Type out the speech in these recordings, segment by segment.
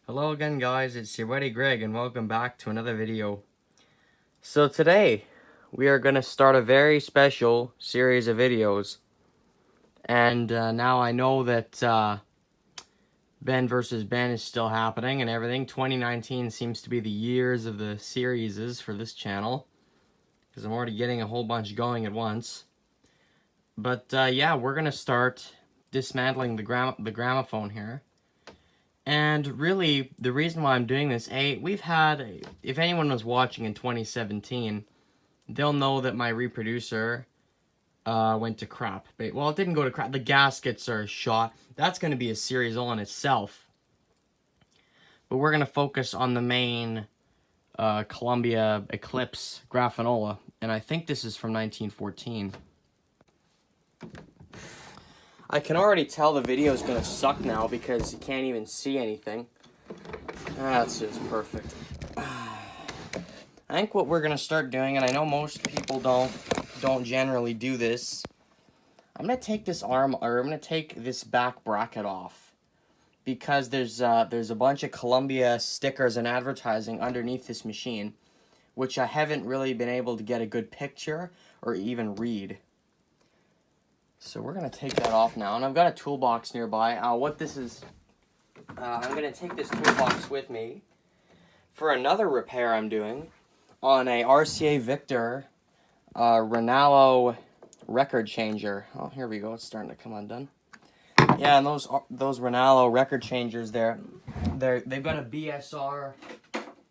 Hello again, guys, it's your buddy Greg and welcome back to another video. So today we are going to start a very special series of videos, and now I know that Ben versus Ben is still happening and everything. 2019 seems to be the years of the series for this channel, because I'm already getting a whole bunch going at once. But yeah, we're going to start dismantling the gramophone here. And really, the reason why I'm doing this, we've had, if anyone was watching in 2017, they'll know that my reproducer went to crap. Well, it didn't go to crap. The gaskets are shot. That's going to be a series all in itself. But we're going to focus on the main Columbia Eclipse Grafonola. And I think this is from 1914. I can already tell the video is going to suck now because you can't even see anything. That's just perfect. I think what we're going to start doing, and I know most people don't generally do this, I'm going to take this I'm going to take this back bracket off, because there's a bunch of Columbia stickers and advertising underneath this machine, which I haven't really been able to get a good picture or even read. So we're going to take that off now, and I've got a toolbox nearby. What this is, I'm going to take this toolbox with me for another repair I'm doing on a RCA Victor Renalo record changer. Oh, here we go. It's starting to come undone. Yeah, and those Renalo record changers, they've got a BSR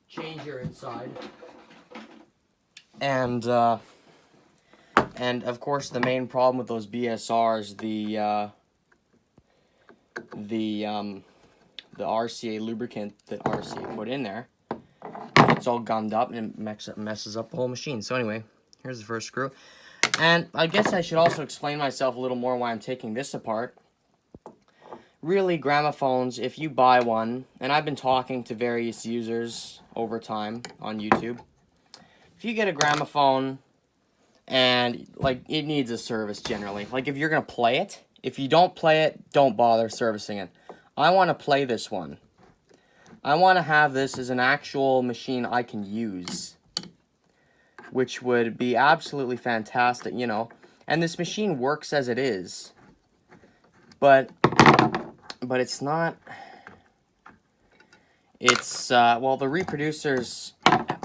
changer inside, and of course, the main problem with those BSRs, the RCA lubricant that RCA put in there, it's all gummed up and it messes up the whole machine. So anyway, here's the first screw. And I guess I should also explain myself a little more why I'm taking this apart. Really, gramophones, if you buy one, and I've been talking to various users over time on YouTube, if you get a gramophone, and, like, it needs a service generally. Like, if you're going to play it, if you don't play it, don't bother servicing it. I want to play this one. I want to have this as an actual machine I can use, which would be absolutely fantastic, you know. And this machine works as it is. But it's not... It's, well, the reproducers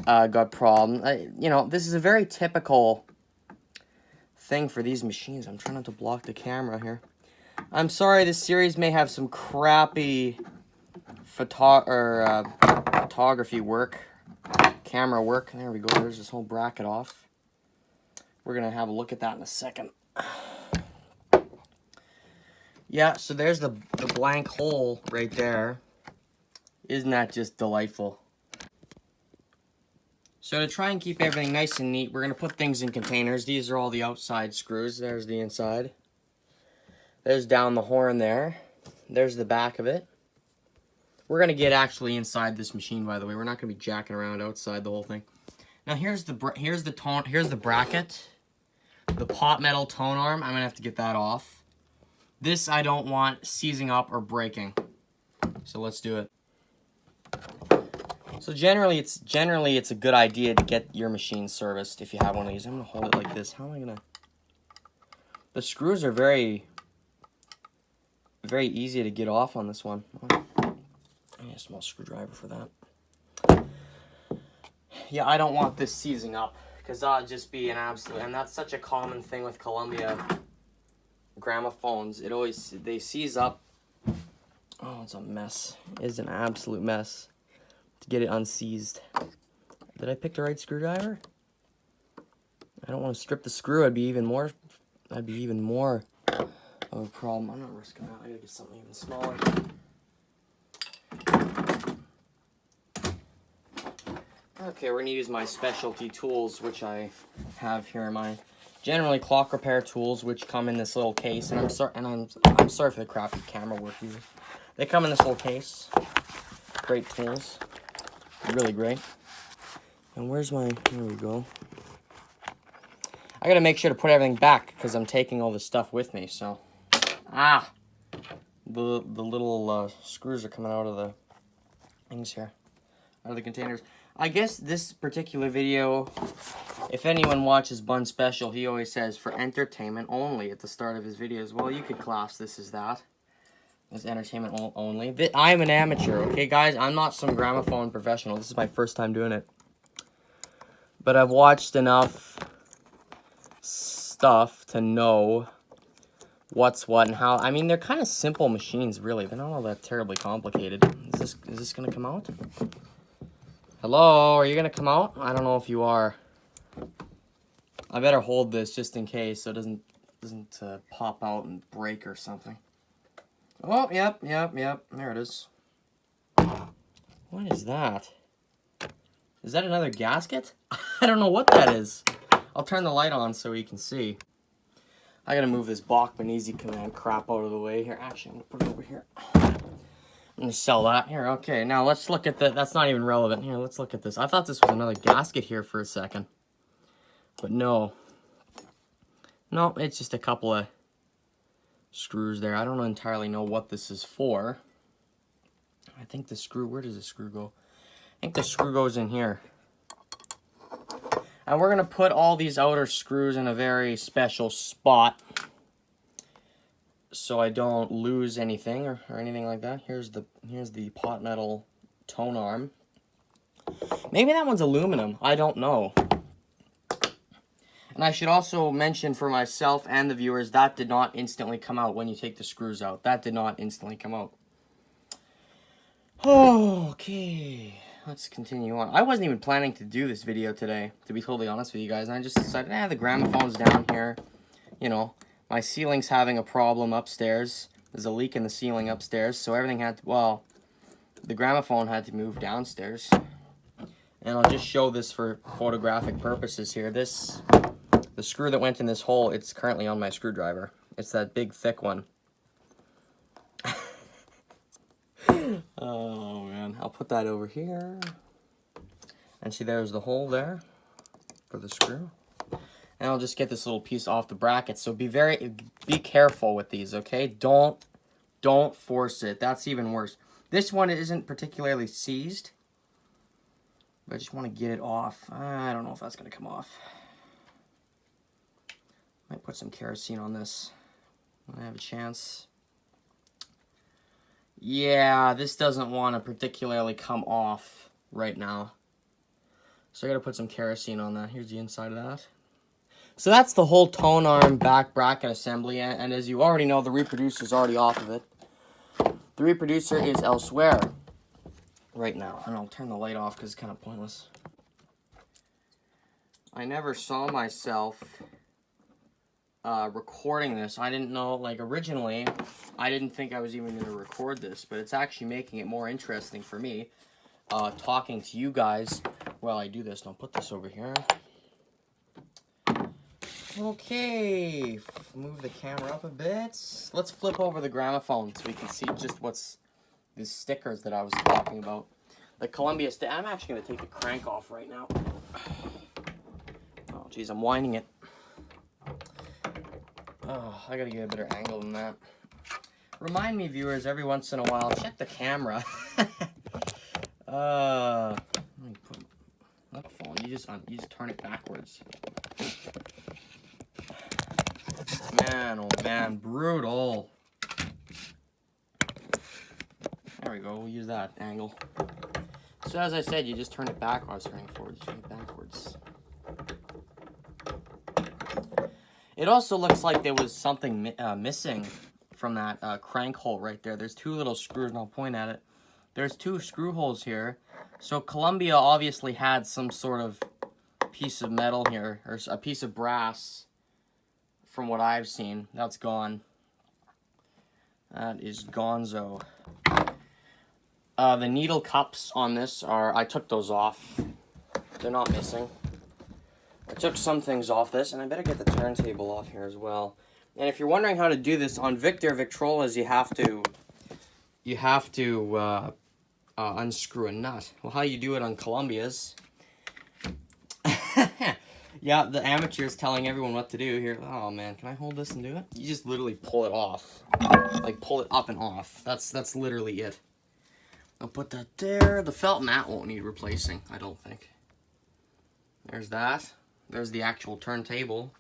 got problem. You know, this is a very typical thing for these machines. I'm trying not to block the camera here. I'm sorry, this series may have some crappy photography work, camera work. There we go. There's this whole bracket off. We're gonna have a look at that in a second. Yeah, so there's the blank hole right there. Isn't that just delightful? So to try and keep everything nice and neat, we're going to put things in containers. These are all the outside screws. There's the inside. There's down the horn there. There's the back of it. We're going to get actually inside this machine, by the way. We're not going to be jacking around outside the whole thing. Now here's the bracket. The pot metal tone arm. I'm going to have to get that off. This I don't want seizing up or breaking. So let's do it. So generally it's a good idea to get your machine serviced if you have one of these. I'm gonna hold it like this. How am I gonna? The screws are very easy to get off on this one. I need a small screwdriver for that. Yeah, I don't want this seizing up, because that'll just be an absolute, and that's such a common thing with Columbia gramophones. They seize up. Oh, it's a mess. It's an absolute mess to get it unseized. Did I pick the right screwdriver? I don't want to strip the screw. That'd be even more of a problem. I'm not risking that. I gotta get something even smaller. Okay, we're gonna use my specialty tools, which I have here in my generally clock repair tools, which come in this little case. And I'm sorry for the crappy camera work here. They come in this little case. Great tools. Really great. And where's my... Here we go. I gotta make sure to put everything back, because I'm taking all this stuff with me, so... The little screws are coming out of the things here. Out of the containers. I guess this particular video, if anyone watches Bun Special, he always says for entertainment only at the start of his videos. Well, you could class this as that. As entertainment only. I'm an amateur, okay, guys? I'm not some gramophone professional. This is my first time doing it. But I've watched enough stuff to know what's what and how. I mean, they're kind of simple machines, really. They're not all that terribly complicated. Is this going to come out? Hello? Are you going to come out? I don't know if you are. I better hold this just in case so it doesn't pop out and break or something. Oh, yep. There it is. What is that? Is that another gasket? I don't know what that is. I'll turn the light on so you can see. I gotta move this Bachman Easy Command crap out of the way here. Actually, I'm gonna put it over here. I'm gonna sell that. Here, okay. Now let's look at that's not even relevant. Here, let's look at this. I thought this was another gasket here for a second. But no. No, it's just a couple of screws there. I don't entirely know what this is for. I think the screw, where does the screw go? I think the screw goes in here. And we're gonna put all these outer screws in a very special spot so I don't lose anything or anything like that. Here's the pot metal tone arm. Maybe that one's aluminum. I don't know. And I should also mention for myself and the viewers, that did not instantly come out when you take the screws out. That did not instantly come out. Okay, let's continue on. I wasn't even planning to do this video today, to be totally honest with you guys. And I just decided, the gramophone's down here. You know, my ceiling's having a problem upstairs. There's a leak in the ceiling upstairs, so everything had to, well, the gramophone had to move downstairs. And I'll just show this for photographic purposes here. The screw that went in this hole, it's currently on my screwdriver. It's that big, thick one. Oh, man. I'll put that over here. And see, there's the hole there for the screw. And I'll just get this little piece off the bracket. So be careful with these, okay? Don't force it. That's even worse. This one isn't particularly seized. But I just want to get it off. I don't know if that's going to come off. Might put some kerosene on this when I have a chance. Yeah, this doesn't want to particularly come off right now. So I got to put some kerosene on that. Here's the inside of that. So that's the whole tone arm back bracket assembly. And as you already know, the reproducer is already off of it. The reproducer is elsewhere right now. And I'll turn the light off because it's kind of pointless. I never saw myself recording this. I didn't know, like, originally, I didn't think I was even going to record this, but it's actually making it more interesting for me, talking to you guys while I do this. And I'll put this over here. Okay, move the camera up a bit. Let's flip over the gramophone so we can see just what's these stickers that I was talking about. The Columbia stick. I'm actually going to take the crank off right now. Oh, geez, I'm winding it. Oh, I gotta get a better angle than that. Remind me, viewers, every once in a while, check the camera. Let me put that phone. You just turn it backwards. Man, oh man, brutal. There we go. We'll use that angle. So as I said, you just turn it back. I was turning forward. Turn it backwards. It also looks like there was something missing from that crank hole right there. There's two little screws, and I'll point at it. There's two screw holes here. So Columbia obviously had some sort of piece of metal here, or a piece of brass, from what I've seen. That's gone. That is gonzo. The needle cups on this I took those off. They're not missing. I took some things off this, and I better get the turntable off here as well. And if you're wondering how to do this, on Victrolas, you have to unscrew a nut. Well, how you do it on Columbia's? Yeah, the amateur's telling everyone what to do here. Oh man, can I hold this and do it? You just literally pull it off, like pull it up and off. That's literally it. I'll put that there. The felt mat won't need replacing, I don't think. There's that. There's the actual turntable.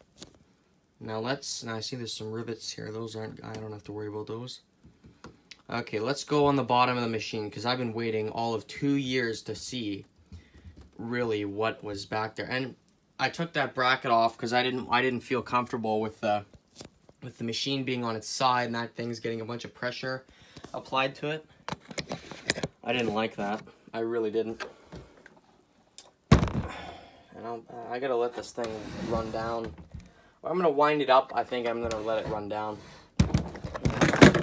Now I see there's some rivets here. Those aren't, I don't have to worry about those. Okay, let's go on the bottom of the machine, because I've been waiting all of 2 years to see really what was back there. And I took that bracket off because I didn't feel comfortable with the machine being on its side and that thing's getting a bunch of pressure applied to it. I didn't like that. I really didn't. And I gotta let this thing run down. I'm gonna wind it up. I think I'm gonna let it run down.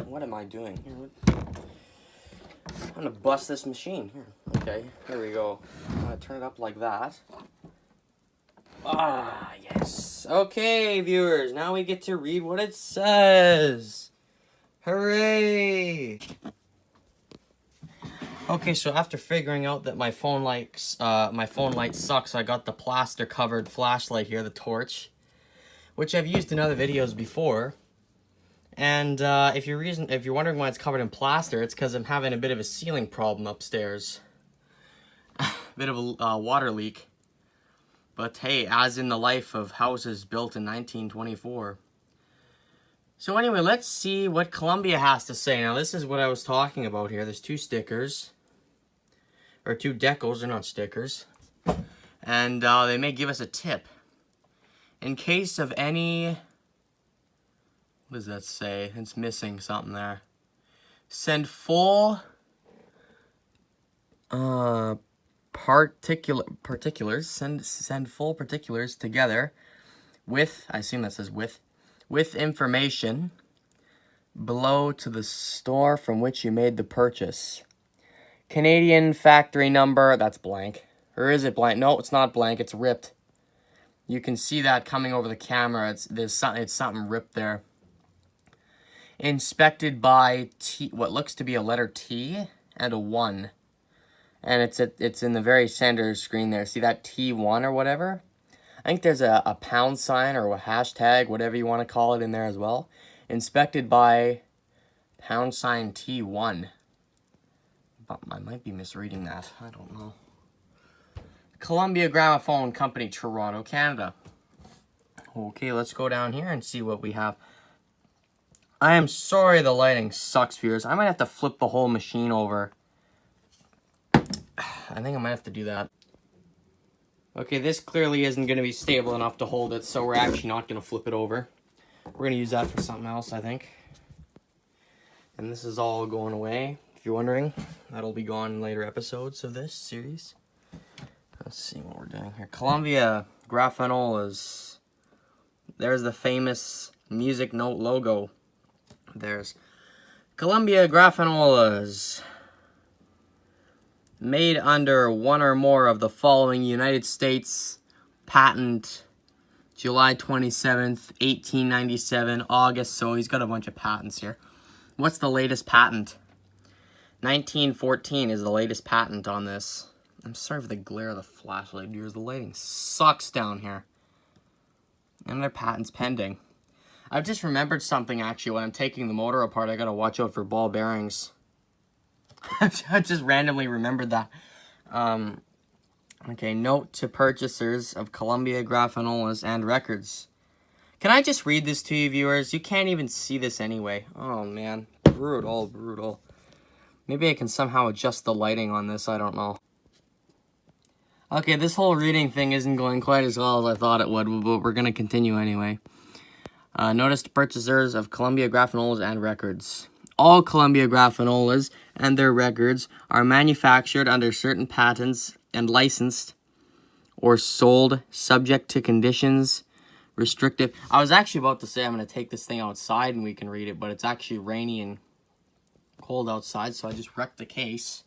What am I doing? I'm gonna bust this machine. Here. Okay, here we go. I'm gonna turn it up like that. Ah, yes. Okay, viewers, now we get to read what it says. Hooray! Okay, so after figuring out that my phone light sucks, I got the plaster-covered flashlight here, the torch, which I've used in other videos before. And if you're wondering why it's covered in plaster, it's because I'm having a bit of a ceiling problem upstairs. A bit of a water leak. But hey, as in the life of houses built in 1924. So anyway, let's see what Columbia has to say. Now this is what I was talking about here. There's 2 stickers. Or 2 decals, they're not stickers. And they may give us a tip. In case of any... What does that say? It's missing something there. Send full particulars. Send full particulars together with, I assume that says with information below to the store from which you made the purchase. Canadian factory number, that's blank. Or is it blank? No, it's not blank, it's ripped. You can see that coming over the camera. It's something ripped there. Inspected by what looks to be a letter T and a 1. And it's in the very center screen there. See that T1 or whatever? I think there's a pound sign or a hashtag, whatever you want to call it, in there as well. Inspected by pound sign T1. But I might be misreading that. I don't know. Columbia Gramophone Company, Toronto, Canada. Okay, let's go down here and see what we have. I am sorry the lighting sucks, viewers. I might have to flip the whole machine over. I think I might have to do that. Okay, this clearly isn't going to be stable enough to hold it, so we're actually not going to flip it over. We're going to use that for something else, I think. And this is all going away, if you're wondering. That'll be gone in later episodes of this series. Let's see what we're doing here. Columbia Grafonolas. There's the famous music note logo. There's Columbia Grafonolas. Made under one or more of the following United States patent, July 27th, 1897, August. So he's got a bunch of patents here. What's the latest patent? 1914 is the latest patent on this. I'm sorry for the glare of the flashlight, viewers. The lighting sucks down here. And their patent's pending. I've just remembered something, actually. When I'm taking the motor apart, I gotta watch out for ball bearings. I just randomly remembered that. Okay, note to purchasers of Columbia Grafonolas and records. Can I just read this to you, viewers? You can't even see this anyway. Oh, man. Brutal, brutal. Maybe I can somehow adjust the lighting on this. I don't know. Okay, this whole reading thing isn't going quite as well as I thought it would, but we're going to continue anyway. Notice to purchasers of Columbia Grafonolas and records. All Columbia Grafonolas and their records are manufactured under certain patents and licensed or sold subject to conditions restrictive. I was actually about to say I'm going to take this thing outside and we can read it, but it's actually rainy and cold outside, so I just wrecked the case.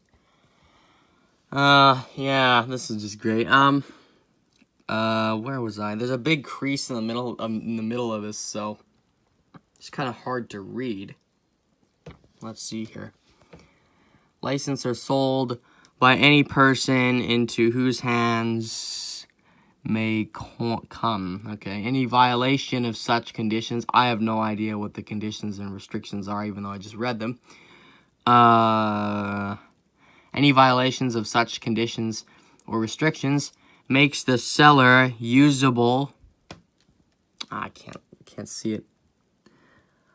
Yeah, this is just great. Where was I? There's a big crease in the middle of this, so it's kind of hard to read. Let's see here. Licensed or sold by any person into whose hands may come. Okay, any violation of such conditions. I have no idea what the conditions and restrictions are, even though I just read them. Any violations of such conditions or restrictions makes the seller usable. I can't see it.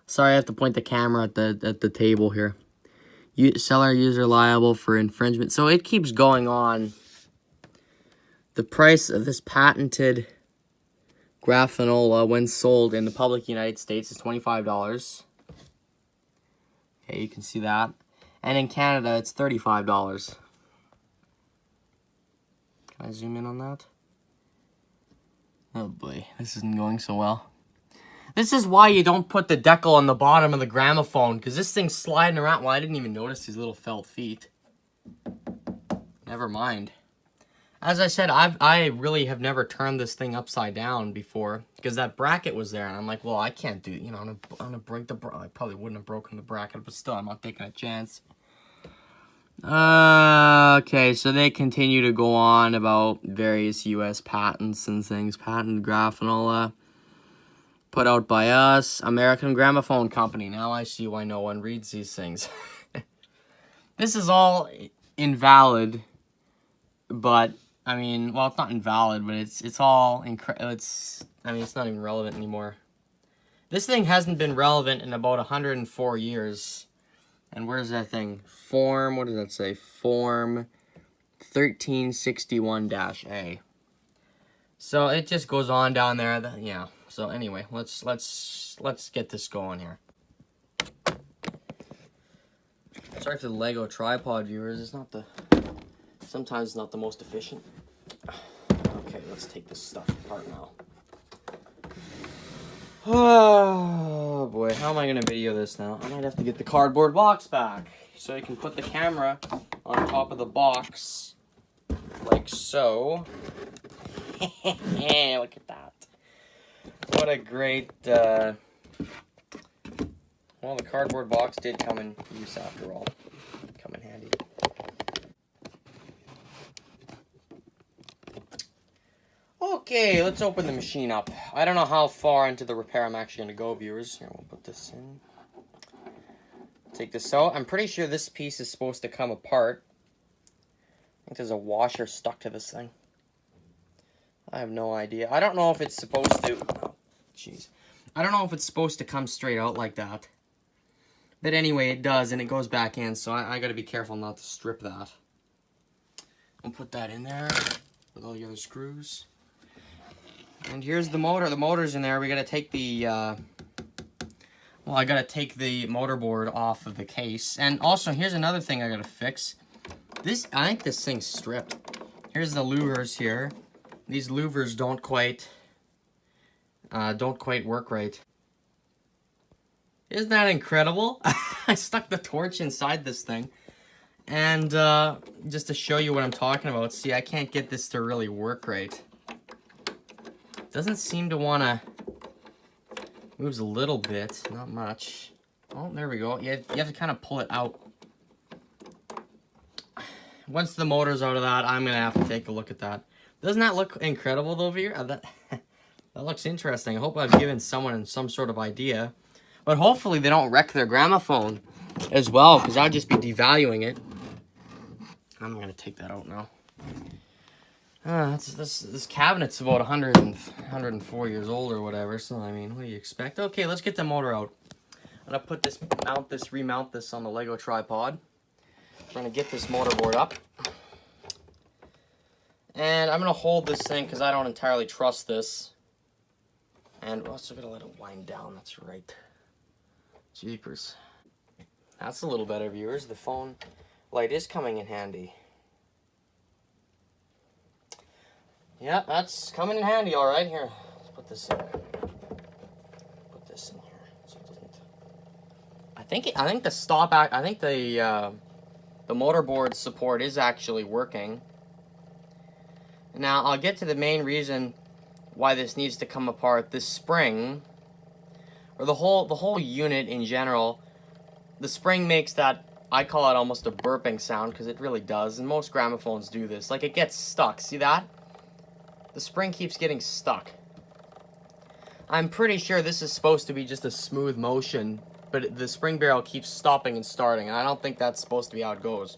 Sorry, I have to point the camera at the table here. Seller user liable for infringement. So it keeps going on. The price of this patented Grafonola when sold in the public United States is $25. Okay, you can see that. And in Canada, it's $35. Can I zoom in on that? Oh boy, this isn't going so well. This is why you don't put the decal on the bottom of the gramophone, because this thing's sliding around. Well, I didn't even notice these little felt feet. Never mind. As I said, I really have never turned this thing upside down before, because that bracket was there, and I'm like, well, I can't do, you know, I'm gonna break the bracket. I probably wouldn't have broken the bracket, but still, I'm not taking a chance. Okay, so they continue to go on about various U.S. patents and things. Patent Grafonola, put out by us, American Gramophone Company. Now I see why no one reads these things. This is all invalid, but I mean, well, it's not invalid, but it's all I mean, it's not even relevant anymore. This thing hasn't been relevant in about 104 years. And where's that thing? Form, what does that say? Form 1361-A. So it just goes on down there. Yeah. So anyway, let's get this going here. Sorry for the Lego tripod, viewers. It's not sometimes it's not the most efficient. Okay, let's take this stuff apart now. Oh boy, how am I gonna video this now? I might have to get the cardboard box back so I can put the camera on top of the box like so. Look at that. What a great well, the cardboard box did come in use after all. Come in handy. Okay, let's open the machine up. I don't know how far into the repair I'm actually going to go, viewers. Here, we'll put this in. Take this out. I'm pretty sure this piece is supposed to come apart. I think there's a washer stuck to this thing. I have no idea. I don't know if it's supposed to... Oh, jeez. I don't know if it's supposed to come straight out like that. But anyway, it does, and it goes back in, so I got to be careful not to strip that. I'll put that in there with all the other screws. And here's the motor. The motor's in there. We gotta take the, well, I gotta take the motor board off of the case. And also, here's another thing I gotta fix. I think this thing's stripped. Here's the louvers here. These louvers don't quite work right. Isn't that incredible? I stuck the torch inside this thing. And, just to show you what I'm talking about, see, I can't get this to really work right. Doesn't seem to want to. Moves a little bit, not much. Oh, there we go. You have to kind of pull it out. Once the motor's out of that, I'm going to have to take a look at that. Doesn't that look incredible, though, here? That looks interesting. I hope I've given someone some sort of idea. But hopefully they don't wreck their gramophone as well, because I'd just be devaluing it. I'm going to take that out now. This cabinet's about 104 years old or whatever, so I mean, what do you expect? Okay, let's get the motor out. I'm gonna put this, remount this on the Lego tripod. We're gonna get this motor board up. And I'm gonna hold this thing because I don't entirely trust this. And we're also gonna let it wind down, that's right. Jeepers. That's a little better, viewers. The phone light is coming in handy. Yeah, that's coming in handy, all right. Here, let's put this in. Put this in here so it doesn't. I think the stop. I think the motorboard support is actually working. Now I'll get to the main reason why this needs to come apart. This spring, or the whole unit in general, the spring makes that. I call it almost a burping sound because it really does, and most gramophones do this. Like it gets stuck. See that? The spring keeps getting stuck. I'm pretty sure this is supposed to be just a smooth motion, but the spring barrel keeps stopping and starting, and I don't think that's supposed to be how it goes.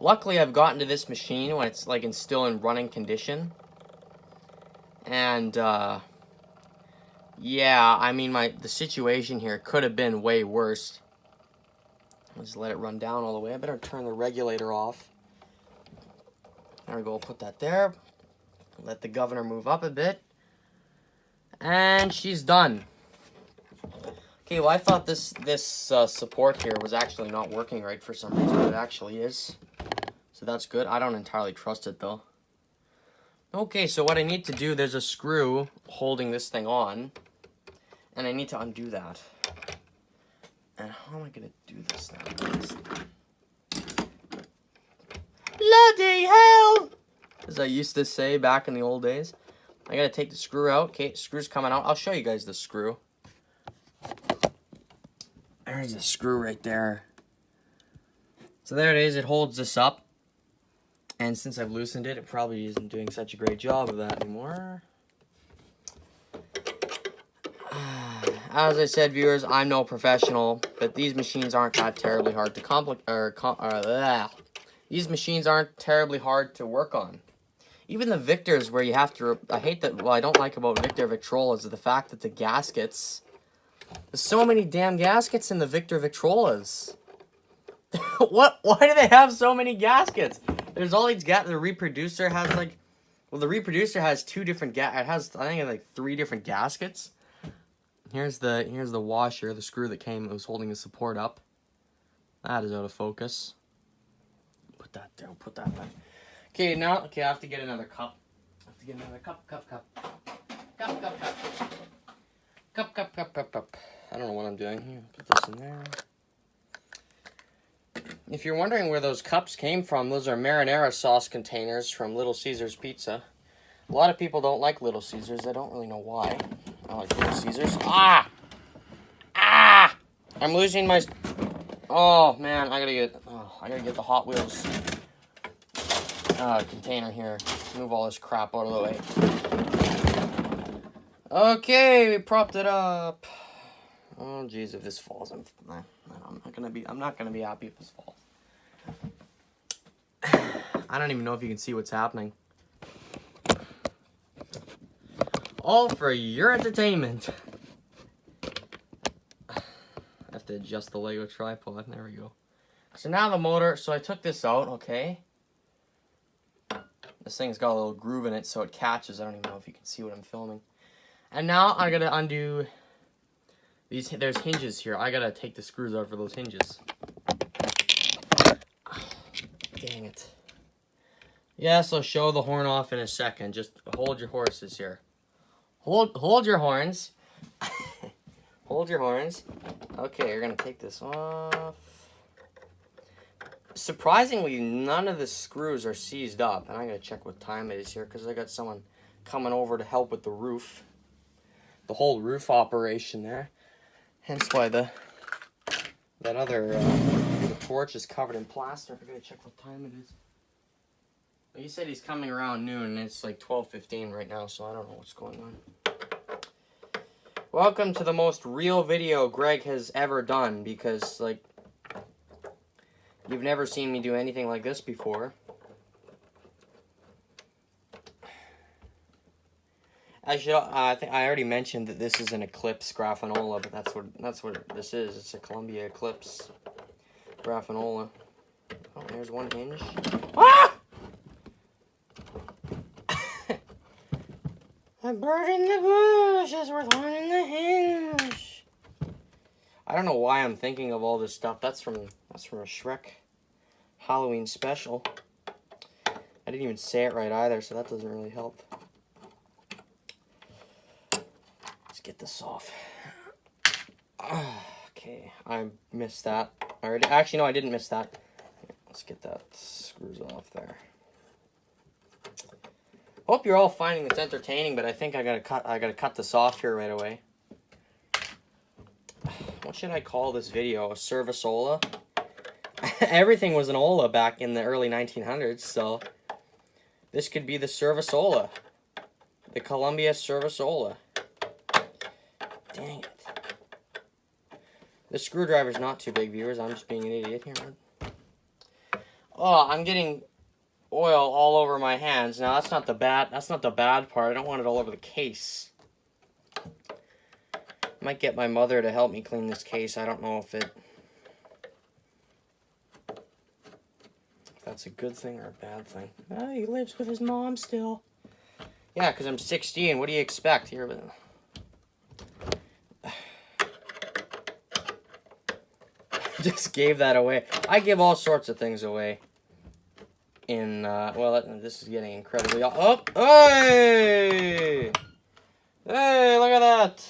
Luckily, I've gotten to this machine when it's like still in running condition. And, yeah, I mean, the situation here could have been way worse. Let's let it run down all the way. I better turn the regulator off. There we go, put that there. Let the governor move up a bit. And she's done. Okay, well, I thought this support here was actually not working right for some reason, but it actually is. So that's good. I don't entirely trust it, though. Okay, so what I need to do, there's a screw holding this thing on, and I need to undo that. And how am I going to do this now? Bloody hell! As I used to say back in the old days. I got to take the screw out. Okay, screw's coming out. I'll show you guys the screw. There's the screw right there. So there it is. It holds this up. And since I've loosened it, it probably isn't doing such a great job of that anymore. As I said, viewers, I'm no professional, but these machines aren't that terribly hard to these machines aren't terribly hard to work on. Even the Victors, where you have to, I hate that, what I don't like about Victor Victrolas is the fact that the gaskets, there's so many damn gaskets in the Victor Victrolas. Why do they have so many gaskets? There's all these the reproducer has like, well, the reproducer has two different it has, I think, like 3 different gaskets. Here's the washer, the screw that was holding the support up. That is out of focus. Put that there, put that back. Okay, now, I have to get another cup. I have to get another cup. Cup. I don't know what I'm doing here. Put this in there. If you're wondering where those cups came from, those are marinara sauce containers from Little Caesars Pizza. A lot of people don't like Little Caesars. I don't really know why. I like Little Caesars. Ah! I'm losing my... Oh, man, I gotta get the Hot Wheels container here. Move all this crap out of the way. Okay, we propped it up. Oh, jeez, if this falls, I'm not gonna be happy if this falls. I don't even know if you can see what's happening. All for your entertainment. I have to adjust the Lego tripod. There we go. So now the motor. So I took this out. Okay. This thing's got a little groove in it, so it catches. I don't even know if you can see what I'm filming. And now I gotta undo these. There's hinges here. I gotta take the screws out for those hinges. Dang it. Yes, I'll show the horn off in a second. Just hold your horses here. Hold your horns. Hold your horns. Okay, you're gonna take this off. Surprisingly, none of the screws are seized up, and I'm gonna check what time it is here because I got someone coming over to help with the roof, the whole roof operation there. Hence why the porch is covered in plaster. I gotta check what time it is. Well, he said he's coming around noon, and it's like 12:15 right now, so I don't know what's going on. Welcome to the most real video Greg has ever done, because, like, you've never seen me do anything like this before. I think I already mentioned that this is an Eclipse Grafonola, but that's what this is. It's a Columbia Eclipse Grafonola. Oh, there's one hinge. Ah! A bird in the bush is worth one in the hinge. I don't know why I'm thinking of all this stuff. That's from a Shrek Halloween special. I didn't even say it right either, so that doesn't really help. Let's get this off. Okay, I missed that. Actually, no, I didn't miss that. Let's get that screws off there. Hope you're all finding this entertaining, but I think I gotta cut this off here right away. What should I call this video? A Serviceola? Everything was an Ola back in the early 1900s, so this could be the Serviceola. The Columbia Serviceola. Dang it. The screwdriver's not too big, viewers. I'm just being an idiot here. Oh, I'm getting oil all over my hands. Now that's not the bad part. I don't want it all over the case. Might get my mother to help me clean this case. I don't know if that's a good thing or a bad thing. Oh, he lives with his mom still. Yeah, because I'm 16. What do you expect? Here, just gave that away. I give all sorts of things away. Well, this is getting incredibly... Oh! Hey! Hey, look at that!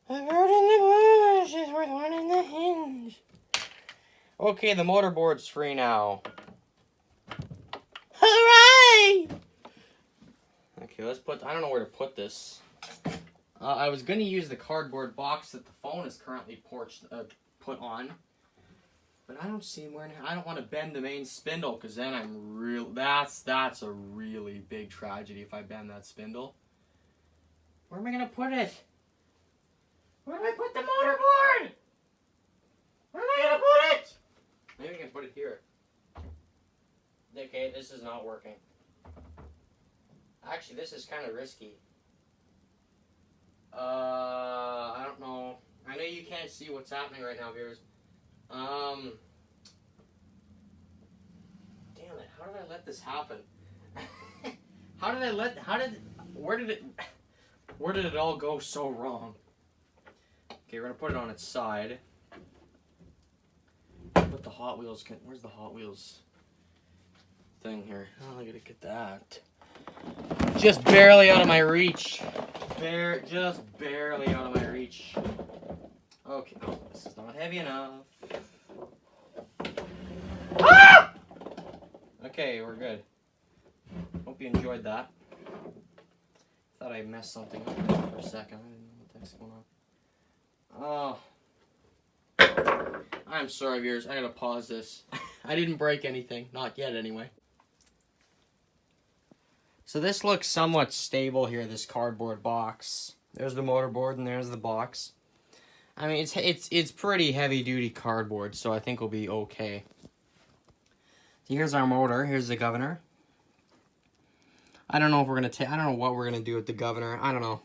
A bird in the bush is worth one in the hinge. Okay, the motorboard's free now. Hooray! Okay, let's put... I don't know where to put this. I was going to use the cardboard box that the phone is currently put on. But I don't see where... I don't want to bend the main spindle, because then I'm real... That's a really big tragedy if I bend that spindle. Where am I going to put it? Where do I put the motorboard? Where am I going to put it? Maybe I can put it here. Okay, this is not working. Actually, this is kind of risky. I don't know. I know you can't see what's happening right now, viewers. Damn it, how did I let this happen? Where did it all go so wrong? Okay, we're gonna put it on its side. Put the Hot Wheels, where's the Hot Wheels thing here? Oh, I gotta get that. Just barely out of my reach. Just barely out of my reach. Okay, oh, this is not heavy enough. Ah! Okay, we're good. Hope you enjoyed that. Thought I messed something up for a second. I didn't know what the heck's going on. Oh. I'm sorry, viewers. I gotta pause this. I didn't break anything. Not yet, anyway. So this looks somewhat stable here, this cardboard box. There's the motorboard and there's the box. I mean, it's pretty heavy-duty cardboard, so I think we'll be okay. So here's our motor. Here's the governor. I don't know if we're gonna I don't know what we're gonna do with the governor. I don't know.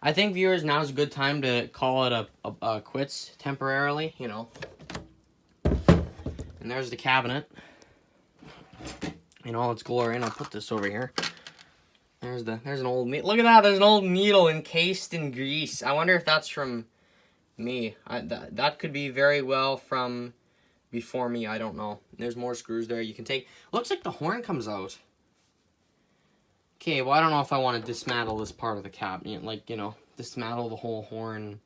I think, viewers, now's a good time to call it a quits temporarily, you know. And there's the cabinet in all its glory, and I'll put this over here. There's an old needle. Look at that, there's an old needle encased in grease. I wonder if that's from me. That could be very well from before me, I don't know. There's more screws there you can take. Looks like the horn comes out. Okay, well, I don't know if I want to dismantle this part of the cabinet, like, you know, dismantle the whole horn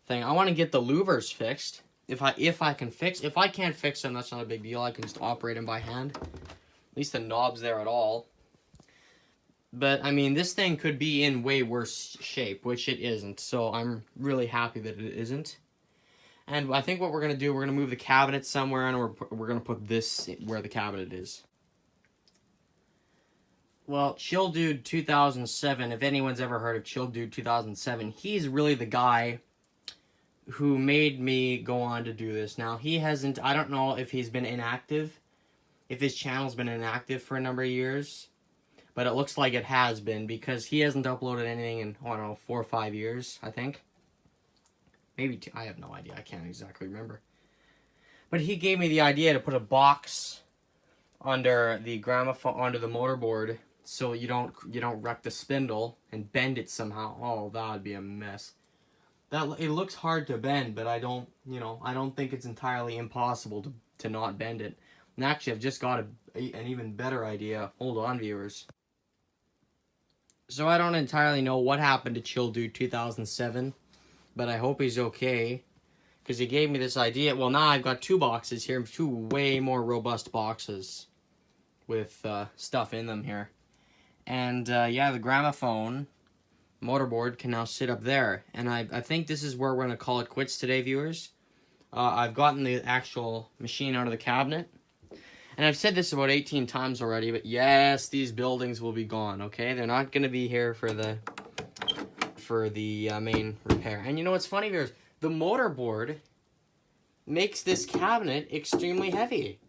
thing. I want to get the louvers fixed. If I can't fix them, that's not a big deal. I can just operate them by hand. At least the knob's there at all. But, I mean, this thing could be in way worse shape, which it isn't. So I'm really happy that it isn't. And I think what we're going to do, we're going to move the cabinet somewhere, and we're going to put this where the cabinet is. Well, Chill Dude 2007, if anyone's ever heard of Chill Dude 2007, he's really the guy who made me go on to do this. Now, he hasn't, I don't know if he's been inactive, if his channel's been inactive for a number of years, but it looks like it has been, because he hasn't uploaded anything in, I don't know, 4 or 5 years, I think. Maybe 2, I have no idea, I can't exactly remember. But he gave me the idea to put a box under the gramophone, under the motorboard, so you don't wreck the spindle and bend it somehow. Oh, that would be a mess. It looks hard to bend, but I don't think it's entirely impossible to not bend it. And actually, I've just got an even better idea. Hold on, viewers. So I don't entirely know what happened to Chill Dude 2007, but I hope he's okay, because he gave me this idea. Well, now I've got 2 boxes here, 2 way more robust boxes with stuff in them here. And yeah, the gramophone motorboard can now sit up there. And I think this is where we're going to call it quits today, viewers. I've gotten the actual machine out of the cabinet. And I've said this about 18 times already, but yes, these buildings will be gone, okay? They're not going to be here for the main repair. And you know what's funny, viewers? The motorboard makes this cabinet extremely heavy.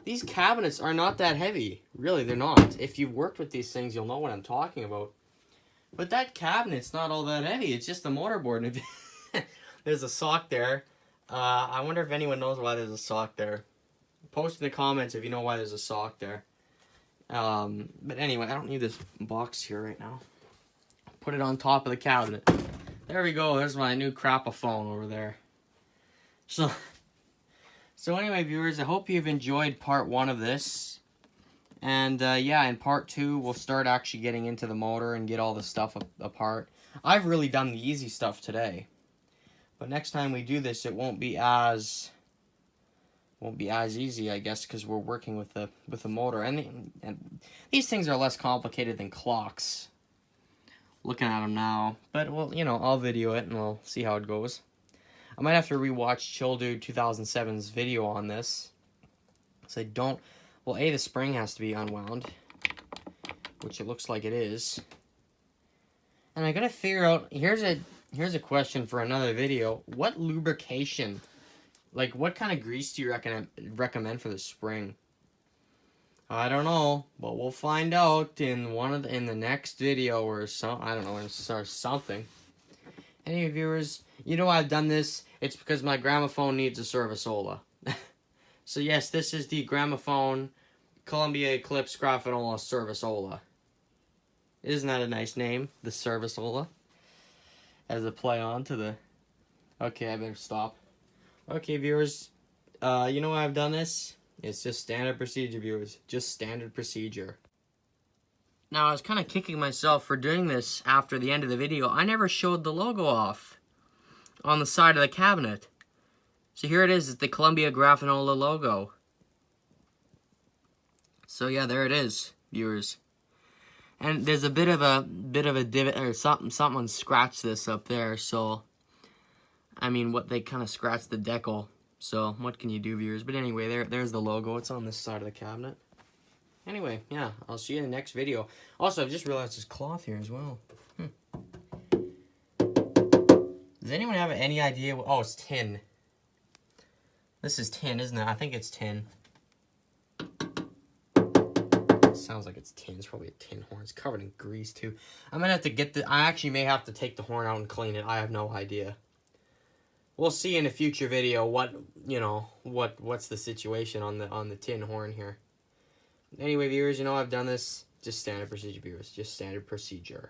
These cabinets are not that heavy. Really, they're not. If you've worked with these things, you'll know what I'm talking about. But that cabinet's not all that heavy. It's just the motorboard. There's a sock there. I wonder if anyone knows why there's a sock there. Post in the comments if you know why there's a sock there. But anyway, I don't need this box here right now. Put it on top of the cabinet. There we go. There's my new Grafophone over there. So anyway, viewers, I hope you've enjoyed part 1 of this. And yeah, in part 2, we'll start actually getting into the motor and get all the stuff apart. I've really done the easy stuff today. But next time we do this, it won't be as easy, I guess, because we're working with the motor. And these things are less complicated than clocks. Looking at them now. But, well, you know, I'll video it and we'll see how it goes. I might have to rewatch Chill Dude 2007's video on this. So I don't... Well, A, the spring has to be unwound, which it looks like it is. And I gotta figure out... Here's a question for another video. What lubrication... Like, what kind of grease do you recommend for the spring? I don't know, but we'll find out in in the next video or I don't know, or something. Any viewers, you know I've done this. It's because my gramophone needs a Serviceola. So yes, this is the gramophone Columbia Eclipse Grafonola Serviceola. Isn't that a nice name, the Serviceola? As a play on to the... Okay, I better stop. Okay, viewers, you know why I've done this? It's just standard procedure, viewers. Just standard procedure. Now, I was kind of kicking myself for doing this after the end of the video. I never showed the logo off on the side of the cabinet. So here it is. It's the Columbia Grafonola logo. So yeah, there it is, viewers. And there's a bit of a divot or something. Someone scratched this up there, so... I mean, they kind of scratched the decal. So, what can you do, viewers? But anyway, there's the logo. It's on this side of the cabinet. Anyway, yeah, I'll see you in the next video. Also, I've just realized there's cloth here as well. Does anyone have any idea? Oh, it's tin. This is tin, isn't it? I think it's tin. It sounds like it's tin. It's probably a tin horn. It's covered in grease, too. I'm going to have to get I actually may have to take the horn out and clean it. I have no idea. We'll see in a future video what's the situation on the tin horn here. Anyway, viewers, you know I've done this. Just standard procedure, viewers. Just standard procedure.